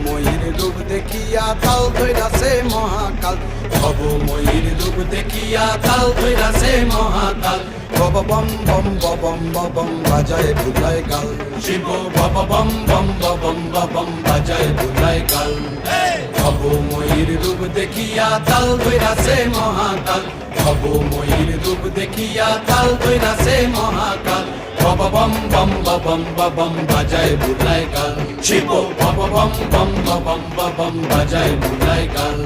ময়ূর রূপ দেখিয়া তাল ধইরাছে মহাকাল, ভবময়ূর রূপ দেখিয়া তাল ধইরাছে মহাকাল। বব বম বম বম বম বাজায় বুলায় গাল, শিব বব বম বম বম বম বাজায় বুলায় গাল। ভবময়ূর রূপ দেখিয়া তাল ধইরাছে মহাকাল, ভবময়ূর রূপ দেখিয়া তাল ধইরাছে মহাকাল। বব বম বম বম বাজায় বুলায় গাল, শিব বব বম বম বম বাজায় বুলায় গাল।